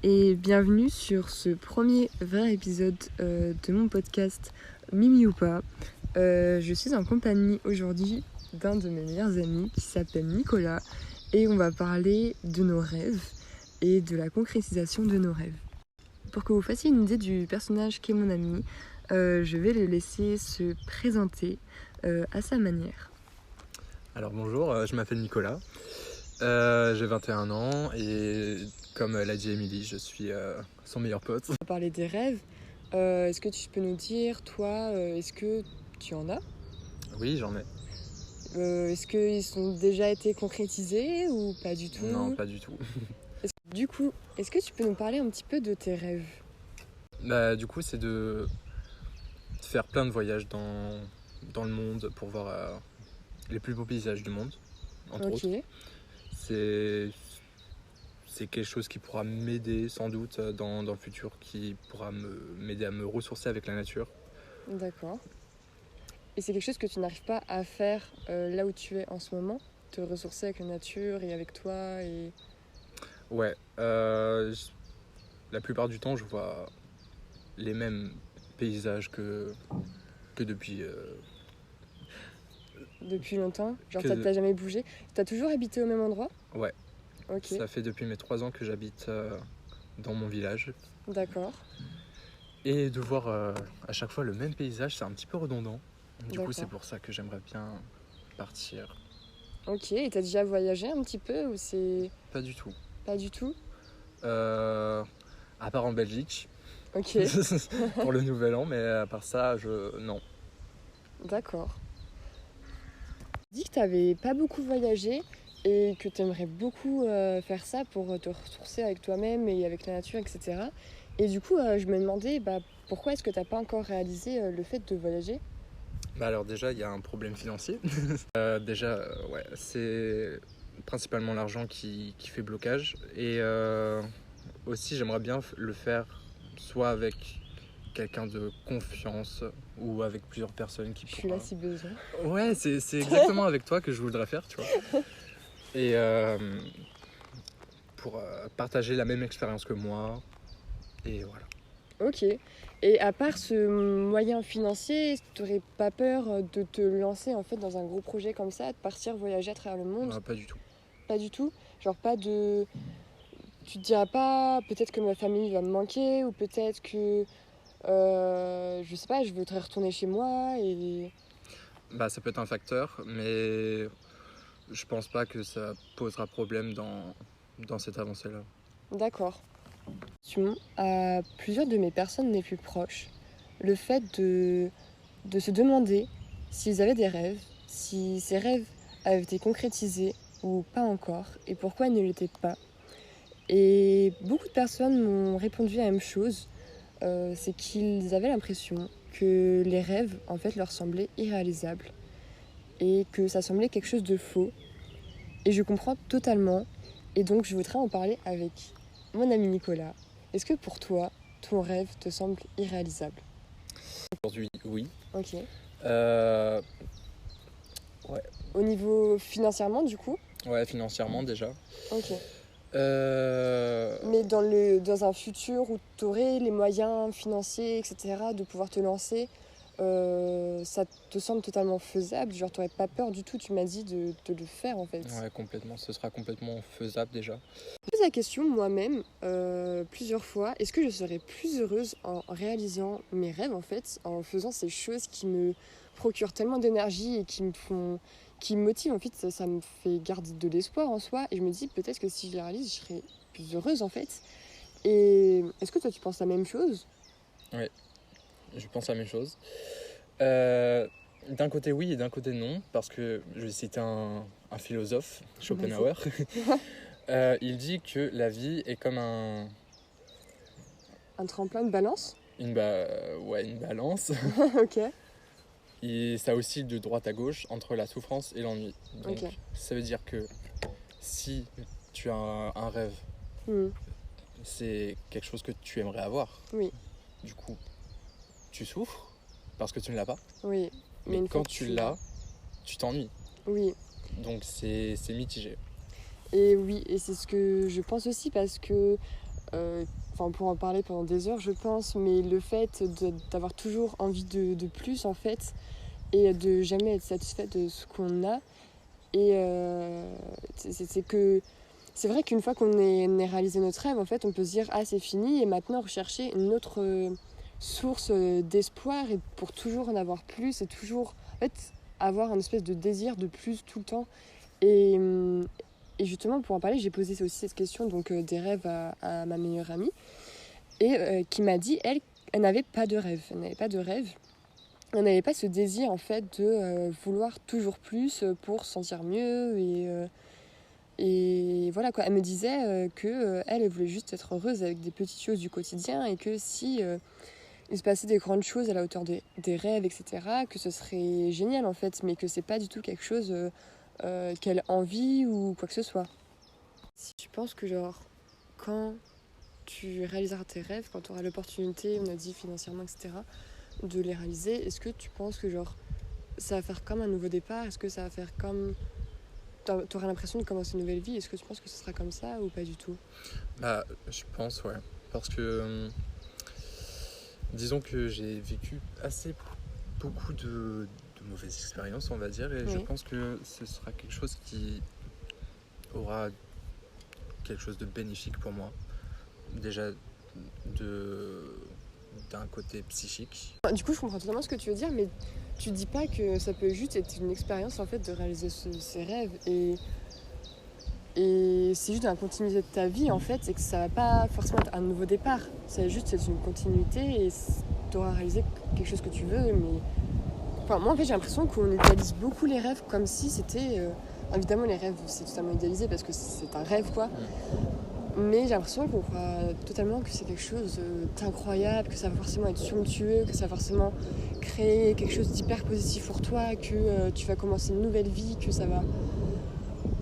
et bienvenue sur ce premier vrai épisode de mon podcast Mimi ou pas. Je suis en compagnie aujourd'hui d'un de mes meilleurs amis qui s'appelle Nicolas et on va parler de nos rêves et de la concrétisation de nos rêves. Pour que vous fassiez une idée du personnage qu'est mon ami, je vais le laisser se présenter à sa manière. Alors bonjour, je m'appelle Nicolas, j'ai 21 ans et comme l'a dit Émilie, je suis son meilleur pote. On va parler des rêves. Est-ce que tu peux nous dire, toi, est-ce que tu en as ? Oui, j'en ai. Est-ce qu'ils ont déjà été concrétisés ou pas du tout ? Non, pas du tout. Du coup, est-ce que tu peux nous parler un petit peu de tes rêves ? Du coup, c'est de faire plein de voyages dans le monde pour voir les plus beaux paysages du monde, entre autres. C'est quelque chose qui pourra m'aider sans doute dans le futur, qui pourra m'aider à me ressourcer avec la nature. D'accord. Et c'est quelque chose que tu n'arrives pas à faire là où tu es en ce moment ? Te ressourcer avec la nature et avec toi et... Ouais, la plupart du temps, je vois les mêmes paysages que depuis... Depuis longtemps ? Genre t'as jamais bougé ? T'as toujours habité au même endroit ? Ouais. Ok. Ça fait depuis mes 3 ans que j'habite dans mon village. D'accord. Et de voir à chaque fois le même paysage, c'est un petit peu redondant. Du coup, c'est D'accord. pour ça que j'aimerais bien partir. Ok, et t'as déjà voyagé un petit peu ou c'est... Pas du tout. Pas du tout ? À part en Belgique, Ok, pour le nouvel an, mais à part ça, non. d'accord. Tu dis que t'avais pas beaucoup voyagé et que t'aimerais beaucoup faire ça pour te ressourcer avec toi-même et avec la nature, etc. Et du coup, je me demandais pourquoi est-ce que t'as pas encore réalisé le fait de voyager ? Alors déjà, il y a un problème financier. Ouais, c'est principalement l'argent qui fait blocage. Et aussi, j'aimerais bien le faire soit avec quelqu'un de confiance ou avec plusieurs personnes qui Je suis là si besoin. Ouais, c'est exactement avec toi que je voudrais faire, tu vois. Et pour partager la même expérience que moi. Et voilà. Ok. Et à part ce moyen financier, t'aurais pas peur de te lancer en fait dans un gros projet comme ça, de partir voyager à travers le monde ? Non, pas du tout. Pas du tout ? Genre pas de... Tu te diras pas, peut-être que ma famille va me manquer, ou peut-être que, je sais pas, je voudrais retourner chez moi et... Ça peut être un facteur, mais je pense pas que ça posera problème dans cette avancée-là. D'accord. À plusieurs de mes personnes les plus proches, le fait de se demander s'ils avaient des rêves, si ces rêves avaient été concrétisés ou pas encore, et pourquoi ils ne l'étaient pas. Et beaucoup de personnes m'ont répondu la même chose, c'est qu'ils avaient l'impression que les rêves, en fait, leur semblaient irréalisables et que ça semblait quelque chose de faux. Et je comprends totalement, et donc je voudrais en parler avec mon ami Nicolas. Est-ce que pour toi, ton rêve te semble irréalisable ? Aujourd'hui, oui. Ok. Ouais. Au niveau financièrement, du coup ? Ouais, financièrement déjà. Ok. Mais dans un futur où tu aurais les moyens financiers, etc., de pouvoir te lancer, ça te semble totalement faisable ? Genre, tu n'aurais pas peur du tout, tu m'as dit, de le faire, en fait. Ouais, complètement. Ce sera complètement faisable déjà. Je pose la question moi-même plusieurs fois, est-ce que je serais plus heureuse en réalisant mes rêves, en fait, en faisant ces choses qui me procurent tellement d'énergie et qui me motivent, en fait, ça me fait garder de l'espoir en soi, et je me dis peut-être que si je les réalise, je serais plus heureuse, en fait. Et est-ce que toi, tu penses la même chose ? Oui, je pense la même chose. D'un côté oui et d'un côté non, parce que je vais citer un philosophe, Schopenhauer. Il dit que la vie est comme un tremplin de balance ? une balance. Ok. Et ça oscille de droite à gauche entre la souffrance et l'ennui. Donc ça veut dire que si tu as un rêve, c'est quelque chose que tu aimerais avoir. Oui. Du coup, tu souffres parce que tu ne l'as pas. Oui. Mais quand tu l'as, tu t'ennuies. Oui. Donc c'est mitigé. Et oui, et c'est ce que je pense aussi parce que pour en parler pendant des heures, je pense, mais le fait d'avoir toujours envie de plus, en fait, et de jamais être satisfait de ce qu'on a. Et c'est vrai qu'une fois qu'on ait réalisé notre rêve, en fait, on peut se dire ah c'est fini et maintenant rechercher une autre source d'espoir et pour toujours en avoir plus et toujours en fait avoir un espèce de désir de plus tout le temps. Et, et justement pour en parler, j'ai posé aussi cette question donc des rêves à ma meilleure amie et qui m'a dit elle n'avait pas de rêve, elle n'avait pas ce désir en fait de vouloir toujours plus pour se sentir mieux et voilà quoi. Elle me disait que elle voulait juste être heureuse avec des petites choses du quotidien et que si il se passait des grandes choses à la hauteur des rêves, etc., que ce serait génial en fait, mais que c'est pas du tout quelque chose qu'elle envie ou quoi que ce soit. Si tu penses que genre quand tu réaliseras tes rêves, quand tu auras l'opportunité, on a dit financièrement, etc., de les réaliser, est-ce que tu penses que genre ça va faire comme un nouveau départ? Est-ce que ça va faire comme t'auras l'impression de commencer une nouvelle vie? Est-ce que tu penses que ce sera comme ça ou pas du tout? Bah, je pense, ouais. Parce que, disons que j'ai vécu beaucoup de mauvaises expériences, on va dire, et je pense que ce sera quelque chose qui aura quelque chose de bénéfique pour moi. Déjà, d'un côté psychique. Du coup, je comprends totalement ce que tu veux dire, mais tu dis pas que ça peut juste être une expérience en fait de réaliser ses rêves et c'est juste dans la continuité de ta vie en fait, et que ça va pas forcément être un nouveau départ, c'est juste c'est une continuité et tu auras réalisé quelque chose que tu veux, mais enfin moi en fait j'ai l'impression qu'on idéalise beaucoup les rêves comme si c'était évidemment les rêves c'est totalement idéalisé parce que c'est un rêve quoi. Mais j'ai l'impression qu'on croit totalement que c'est quelque chose d'incroyable, que ça va forcément être somptueux, que ça va forcément créer quelque chose d'hyper positif pour toi, que tu vas commencer une nouvelle vie, que ça va...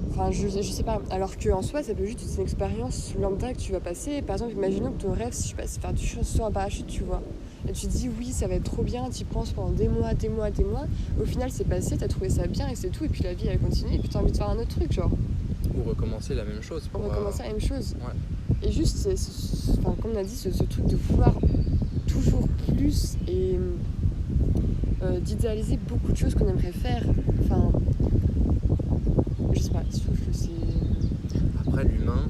Enfin, je sais pas. Alors qu'en soi, ça peut juste être une expérience lambda que tu vas passer. Par exemple, imaginons que ton rêve, si je passe faire du saut en parachute, tu vois. Et tu te dis, oui, ça va être trop bien, tu y penses pendant des mois. Au final, c'est passé, t'as trouvé ça bien et c'est tout. Et puis la vie, elle continue et puis t'as envie de faire un autre truc, genre. Ou recommencer la même chose. La même chose. Ouais. Et juste, comme on a dit, ce truc de vouloir toujours plus et d'idéaliser beaucoup de choses qu'on aimerait faire. Enfin, je sais pas, je trouve que c'est... Après, l'humain,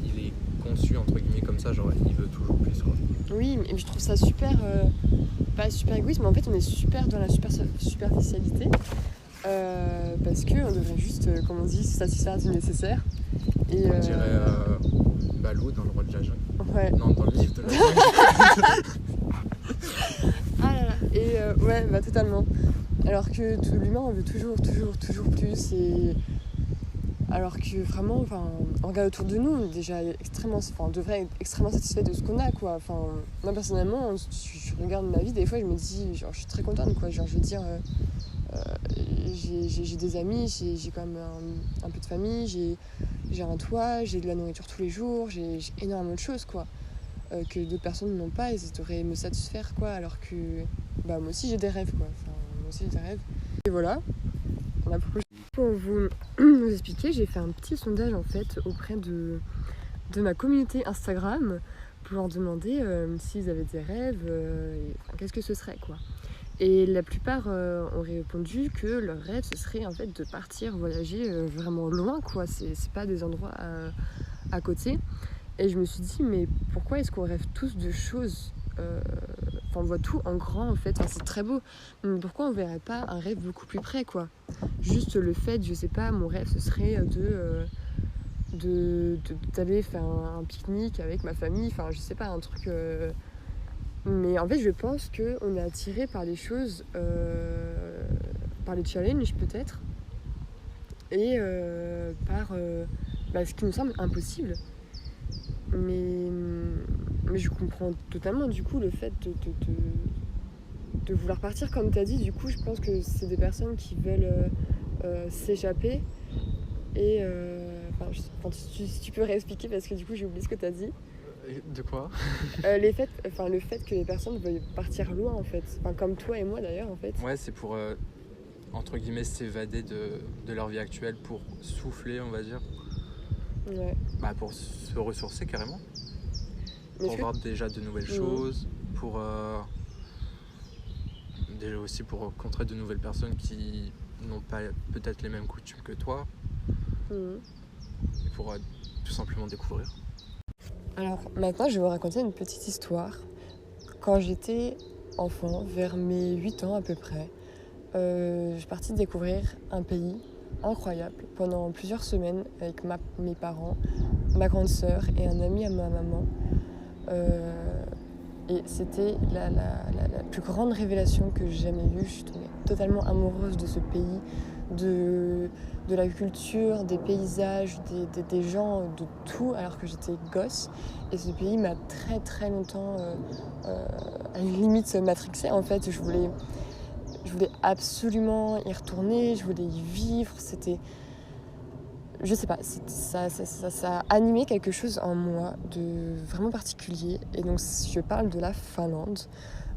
il est conçu, entre guillemets, comme ça, genre, il veut toujours plus, quoi. Oui, mais je trouve ça super... pas super égoïste, mais en fait, on est super dans la superficialité. Parce qu'on devrait juste, comme on dit, se satisfaire du nécessaire. Et on dirait Balou dans Le Roi de la Jungle. Ouais. Non, dans le livre de la jungle. Ah là là. Et ouais, bah totalement. Alors que tout l'humain, on veut toujours plus. Et alors que vraiment, on regarde autour de nous, on est déjà on devrait être extrêmement satisfait de ce qu'on a, quoi. Enfin, moi personnellement, je regarde ma vie, des fois, je me dis, genre, je suis très contente, quoi. Genre, je veux dire, j'ai des amis, j'ai quand même un peu de famille, j'ai un toit, j'ai de la nourriture tous les jours, j'ai énormément de choses, quoi. Que d'autres personnes n'ont pas et ça devrait me satisfaire, quoi. Alors que, bah, moi aussi, j'ai des rêves, quoi. Enfin, moi aussi, j'ai des rêves. Et voilà. Pour vous expliquer, j'ai fait un petit sondage en fait auprès de ma communauté Instagram pour leur demander s'ils avaient des rêves, qu'est-ce que ce serait quoi. Et la plupart ont répondu que leur rêve ce serait en fait de partir voyager vraiment loin quoi, c'est pas des endroits à côté. Et je me suis dit mais pourquoi est-ce qu'on rêve tous de choses on voit tout en grand en fait, c'est très beau, mais pourquoi on verrait pas un rêve beaucoup plus près quoi? Juste le fait, je sais pas, mon rêve ce serait d'aller faire un pique-nique avec ma famille, enfin je sais pas, un truc mais en fait je pense qu'on est attiré par les choses par les challenges peut-être et par ce qui nous semble impossible. Mais je comprends totalement du coup le fait de vouloir partir comme tu as dit. Du coup je pense que c'est des personnes qui veulent s'échapper et si tu peux réexpliquer parce que du coup j'ai oublié ce que tu as dit. De quoi? Le fait que les personnes veulent partir loin en fait, comme toi et moi d'ailleurs en fait. Ouais, c'est pour entre guillemets s'évader de leur vie actuelle pour souffler on va dire. Ouais. Bah pour se ressourcer carrément. pour voir déjà de nouvelles choses, pour déjà aussi pour rencontrer de nouvelles personnes qui n'ont pas peut-être les mêmes coutumes que toi, et pour tout simplement découvrir. Alors maintenant, je vais vous raconter une petite histoire. Quand j'étais enfant, vers mes 8 ans à peu près, je suis partie découvrir un pays incroyable pendant plusieurs semaines avec mes parents, ma grande sœur et un ami à ma maman. Et c'était la plus grande révélation que j'ai jamais eue. Je suis tombée totalement amoureuse de ce pays, de la culture, des paysages, des gens, de tout, alors que j'étais gosse. Et ce pays m'a très très longtemps, à la limite, matrixée. En fait, je voulais absolument y retourner, je voulais y vivre. C'était... Je sais pas, ça a animé quelque chose en moi de vraiment particulier. Et donc je parle de la Finlande.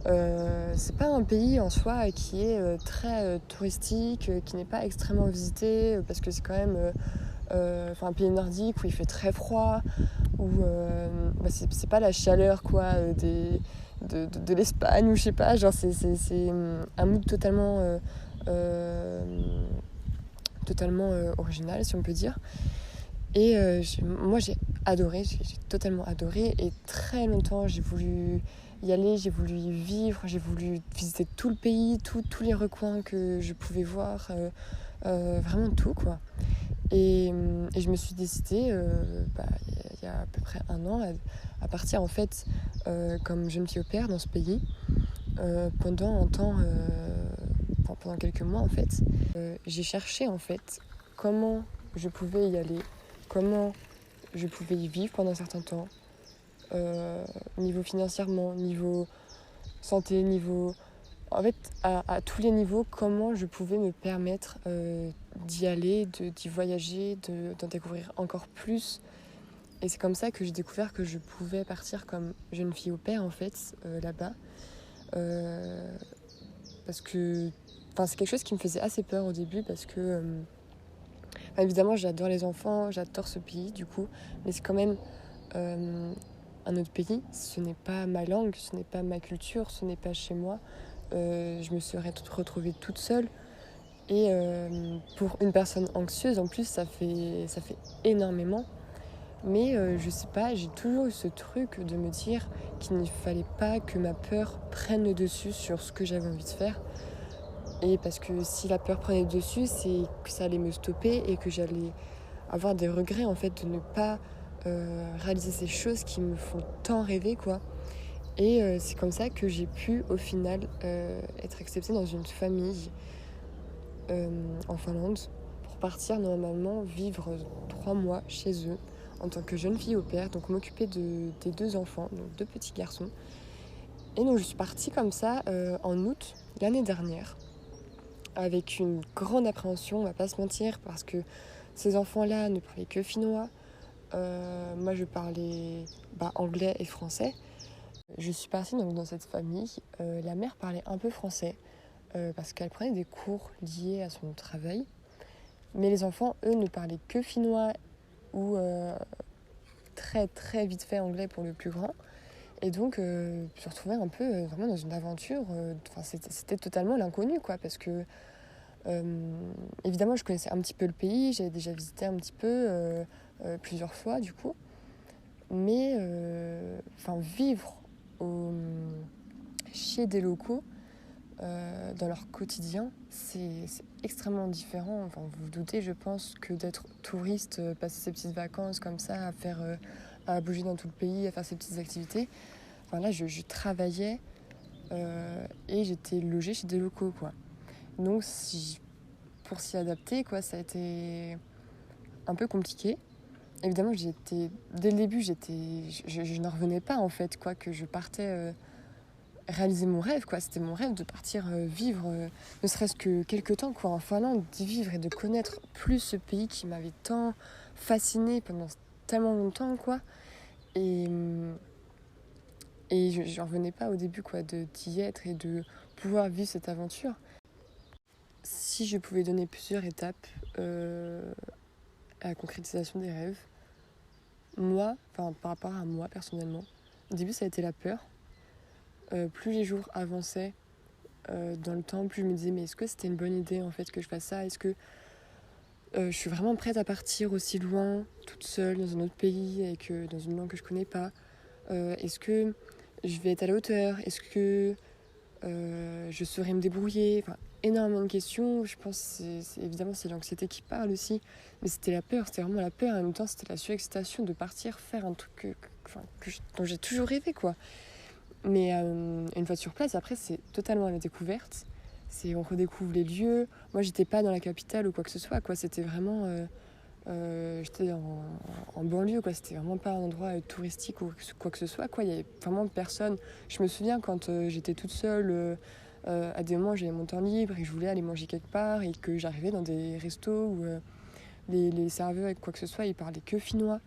C'est pas un pays en soi qui est très touristique, qui n'est pas extrêmement visité, parce que c'est quand même un pays nordique où il fait très froid, où c'est pas la chaleur quoi, de l'Espagne ou je sais pas, genre c'est un mood totalement original si on peut dire. Et moi j'ai adoré, j'ai totalement adoré, et très longtemps j'ai voulu y aller, j'ai voulu y vivre, j'ai voulu visiter tout le pays, tous les recoins que je pouvais voir, vraiment tout quoi. Et je me suis décidée il y a à peu près un an à partir en fait comme jeune fille au pair dans ce pays pendant un temps, pendant quelques mois en fait. J'ai cherché en fait comment je pouvais y aller, comment je pouvais y vivre pendant un certain temps, niveau financièrement, niveau santé, niveau... En fait, à tous les niveaux, comment je pouvais me permettre d'y aller, d'y voyager, d'en découvrir encore plus. Et c'est comme ça que j'ai découvert que je pouvais partir comme jeune fille au pair, en fait, là-bas. Parce que... Enfin, c'est quelque chose qui me faisait assez peur au début, parce que... évidemment, j'adore les enfants, j'adore ce pays, du coup. Mais c'est quand même un autre pays. Ce n'est pas ma langue, ce n'est pas ma culture, ce n'est pas chez moi. Je me serais retrouvée toute seule. Et pour une personne anxieuse, en plus, ça fait énormément. Mais je sais pas, j'ai toujours eu ce truc de me dire qu'il ne fallait pas que ma peur prenne le dessus sur ce que j'avais envie de faire. Et parce que si la peur prenait le dessus, c'est que ça allait me stopper et que j'allais avoir des regrets en fait de ne pas réaliser ces choses qui me font tant rêver quoi. Et c'est comme ça que j'ai pu au final être acceptée dans une famille en Finlande pour partir normalement vivre 3 mois chez eux en tant que jeune fille au pair, donc m'occuper des 2 enfants, donc 2 petits garçons. Et donc je suis partie comme ça en août l'année dernière avec une grande appréhension, on va pas se mentir, parce que ces enfants-là ne parlaient que finnois. Moi je parlais anglais et français. Je suis partie donc dans cette famille. La mère parlait un peu français parce qu'elle prenait des cours liés à son travail. Mais les enfants, eux, ne parlaient que finnois ou très très vite fait anglais pour le plus grand. Et donc, je me suis retrouvée un peu vraiment dans une aventure. C'était totalement l'inconnu, quoi, parce que évidemment, je connaissais un petit peu le pays, j'avais déjà visité un petit peu plusieurs fois, du coup. Mais vivre chez des locaux, dans leur quotidien, c'est extrêmement différent. Enfin, vous vous doutez, je pense, que d'être touriste, passer ses petites vacances comme ça, à bouger dans tout le pays, à faire ses petites activités. Enfin, là, je travaillais et j'étais logée chez des locaux, quoi. Donc, pour s'y adapter, quoi, ça a été un peu compliqué. Évidemment, dès le début, je n'en revenais pas, en fait, quoi, que je partais réaliser mon rêve, quoi. C'était mon rêve de partir vivre, ne serait-ce que quelques temps, quoi, en Finlande, d'y vivre et de connaître plus ce pays qui m'avait tant fascinée pendant tellement longtemps, quoi. Et j'en revenais pas au début, quoi, d'y être et de pouvoir vivre cette aventure. Si je pouvais donner plusieurs étapes à la concrétisation des rêves, moi, par rapport à moi personnellement, Au début, ça a été la peur. Plus les jours avançaient dans le temps, plus je me disais, mais est-ce que c'était une bonne idée en fait que je fasse ça? Est-ce que je suis vraiment prête à partir aussi loin, toute seule, dans un autre pays, dans une langue que je connais pas? Est-ce que je vais être à la hauteur? Est-ce que je saurais me débrouiller? Enfin, énormément de questions. Je pense que évidemment c'est l'anxiété qui parle aussi, mais c'était la peur, c'était vraiment la peur. Et en même temps, c'était la surexcitation de partir faire un truc dont j'ai toujours rêvé, quoi. Mais une fois sur place, après, c'est totalement à la découverte. On redécouvre les lieux. Moi, j'étais pas dans la capitale ou quoi que ce soit, quoi. C'était vraiment... j'étais en banlieue, quoi. C'était vraiment pas un endroit touristique ou quoi que ce soit, quoi. Il y avait vraiment personne. Je me souviens quand j'étais toute seule, à des moments, j'avais mon temps libre et je voulais aller manger quelque part et que j'arrivais dans des restos où les serveurs et quoi que ce soit, ils parlaient que finnois.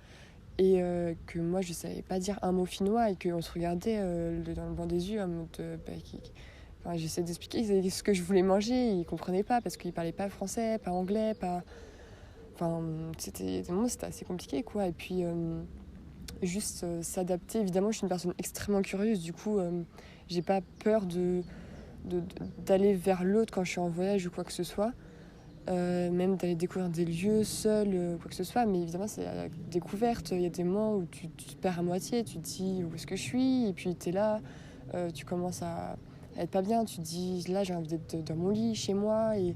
Et que moi je savais pas dire un mot finnois et qu'on se regardait dans le blanc des yeux en mode enfin, j'essayais d'expliquer ce que je voulais manger, ils comprenaient pas parce qu'ils parlaient pas français, pas anglais, pas... Enfin, des moments c'était assez compliqué, quoi. Et puis juste s'adapter. Évidemment, je suis une personne extrêmement curieuse, du coup j'ai pas peur d'aller vers l'autre quand je suis en voyage ou quoi que ce soit. Même d'aller découvrir des lieux seul, quoi que ce soit, mais évidemment c'est à la découverte. Il y a des moments où tu te perds à moitié, tu te dis où est-ce que je suis, et puis tu es là, tu commences à être pas bien, tu te dis là j'ai envie d'être dans mon lit chez moi, et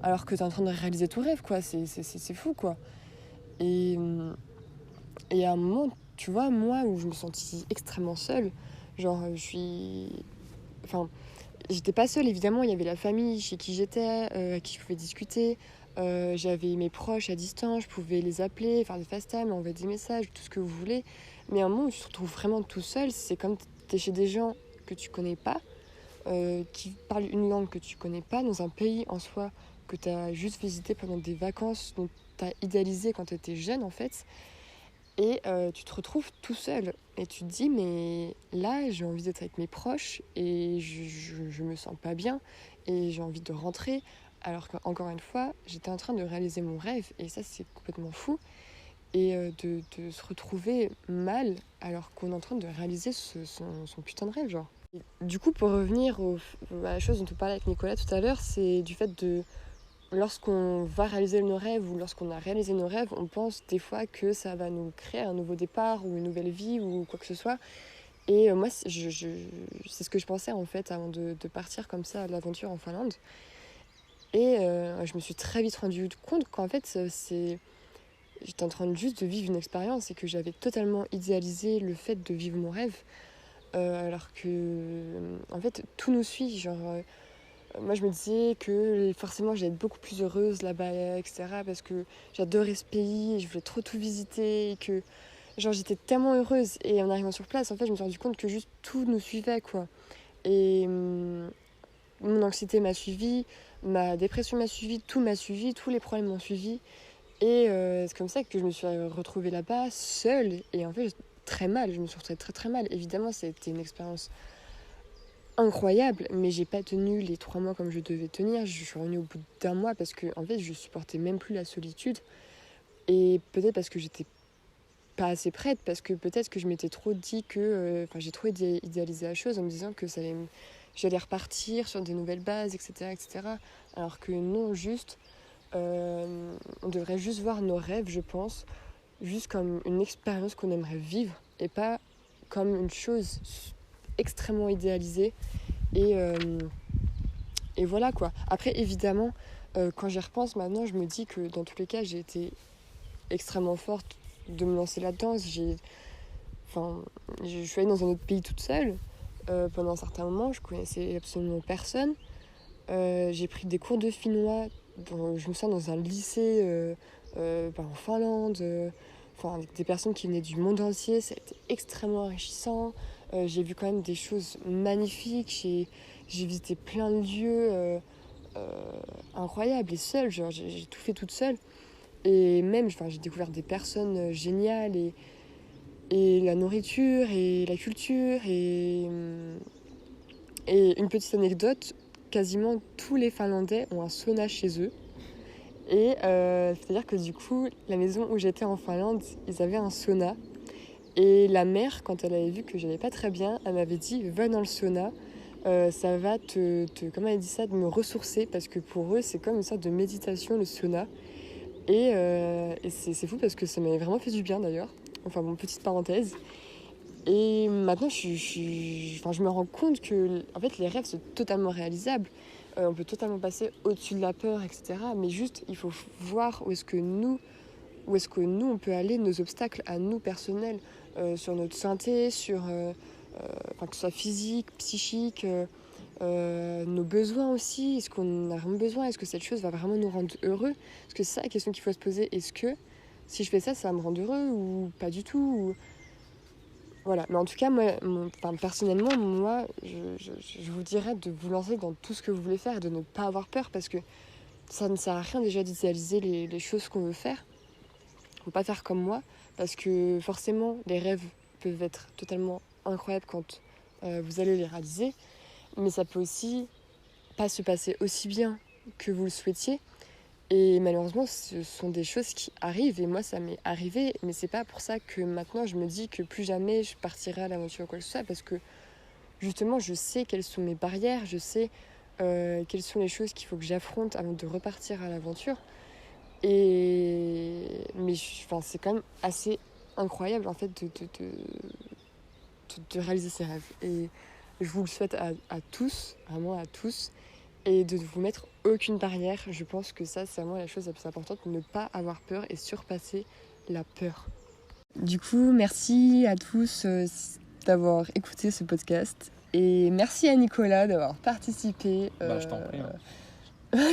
alors que tu es en train de réaliser ton rêve, quoi. C'est fou, quoi. Et, et à un moment, tu vois, moi où je me sentis extrêmement seule, genre je suis... Enfin, j'étais pas seule, évidemment, il y avait la famille chez qui j'étais, à qui je pouvais discuter. J'avais mes proches à distance, je pouvais les appeler, faire des FaceTime, envoyer des messages, tout ce que vous voulez. Mais à un moment où tu te retrouves vraiment tout seul, c'est comme t'es chez des gens que tu connais pas, qui parlent une langue que tu connais pas, dans un pays en soi que tu as juste visité pendant des vacances, dont tu as idéalisé quand tu étais jeune, en fait. Et tu te retrouves tout seul. Et tu te dis, mais là, j'ai envie d'être avec mes proches et je me sens pas bien. Et j'ai envie de rentrer. Alors qu'encore une fois, j'étais en train de réaliser mon rêve. Et ça, c'est complètement fou. Et de se retrouver mal alors qu'on est en train de réaliser son putain de rêve, genre. Et du coup, pour revenir à la chose dont on parlait avec Nicolas tout à l'heure, c'est du fait de... Lorsqu'on va réaliser nos rêves ou lorsqu'on a réalisé nos rêves, on pense des fois que ça va nous créer un nouveau départ ou une nouvelle vie ou quoi que ce soit. Et moi, c'est ce que je pensais en fait avant de partir comme ça à l'aventure en Finlande. Et je me suis très vite rendu compte qu'en fait, j'étais en train juste de vivre une expérience et que j'avais totalement idéalisé le fait de vivre mon rêve. Alors que, en fait, tout nous suit. Genre, moi, je me disais que forcément, j'allais être beaucoup plus heureuse là-bas, etc. Parce que j'adorais ce pays et je voulais trop tout visiter. Et que, genre, j'étais tellement heureuse. Et en arrivant sur place, en fait, je me suis rendu compte que juste tout nous suivait, quoi. Et mon anxiété m'a suivi, ma dépression m'a suivi, tout m'a suivi, tous les problèmes m'ont suivi. Et c'est comme ça que je me suis retrouvée là-bas, seule. Et en fait, très mal. Je me suis retrouvée très, très mal. Évidemment, ça a été une expérience incroyable, mais j'ai pas tenu les 3 mois comme je devais tenir. Je suis revenue au bout d'1 mois parce que en fait je supportais même plus la solitude, et peut-être parce que j'étais pas assez prête, parce que peut-être que je m'étais trop dit que j'ai trop idéalisé la chose en me disant que j'allais repartir sur des nouvelles bases, etc. Alors que non, juste on devrait juste voir nos rêves, je pense, juste comme une expérience qu'on aimerait vivre et pas comme une chose extrêmement idéalisée. Et voilà, quoi. Après, évidemment, quand j'y repense maintenant, je me dis que dans tous les cas, j'ai été extrêmement forte de me lancer là-dedans. Je suis allée dans un autre pays toute seule pendant un certain moment. Je connaissais absolument personne. J'ai pris des cours de finnois. Je me sens dans un lycée en Finlande. Avec des personnes qui venaient du monde entier. Ça a été extrêmement enrichissant. J'ai vu quand même des choses magnifiques. J'ai visité plein de lieux incroyables et seule. Genre, j'ai tout fait toute seule. Et même, j'ai découvert des personnes géniales et la nourriture et la culture. Et une petite anecdote, quasiment tous les Finlandais ont un sauna chez eux. Et c'est-à-dire que du coup, la maison où j'étais en Finlande, ils avaient un sauna. Et la mère, quand elle avait vu que j'allais pas très bien, elle m'avait dit va dans le sauna, ça va comment elle dit ça, de me ressourcer, parce que pour eux c'est comme une sorte de méditation le sauna. Et c'est fou parce que ça m'avait vraiment fait du bien d'ailleurs. Enfin bon, petite parenthèse. Et maintenant je me rends compte que en fait les rêves sont totalement réalisables. On peut totalement passer au-dessus de la peur, etc. Mais juste il faut voir où est-ce que nous on peut aller, nos obstacles à nous personnels, sur notre santé, que ce soit physique, psychique, nos besoins aussi. Est-ce qu'on a vraiment besoin? Est-ce que cette chose va vraiment nous rendre heureux? Parce que c'est ça la question qu'il faut se poser. Est-ce que si je fais ça, ça va me rendre heureux ou pas du tout? Voilà. Mais en tout cas, personnellement, moi, je vous dirais de vous lancer dans tout ce que vous voulez faire et de ne pas avoir peur, parce que ça ne sert à rien déjà d'idéaliser les choses qu'on veut faire. Faut pas faire comme moi, parce que forcément les rêves peuvent être totalement incroyables quand vous allez les réaliser, mais ça peut aussi pas se passer aussi bien que vous le souhaitiez, et malheureusement ce sont des choses qui arrivent, et moi ça m'est arrivé, mais c'est pas pour ça que maintenant je me dis que plus jamais je partirai à l'aventure ou quoi que ce soit, parce que justement je sais quelles sont mes barrières, je sais quelles sont les choses qu'il faut que j'affronte avant de repartir à l'aventure. Mais c'est quand même assez incroyable en fait de réaliser ses rêves. Et je vous le souhaite à tous, vraiment à tous, et de vous mettre aucune barrière. Je pense que ça, c'est vraiment la chose la plus importante, ne pas avoir peur et surpasser la peur. Du coup, merci à tous d'avoir écouté ce podcast. Et merci à Nicolas d'avoir participé. Je t'en prie. Hein.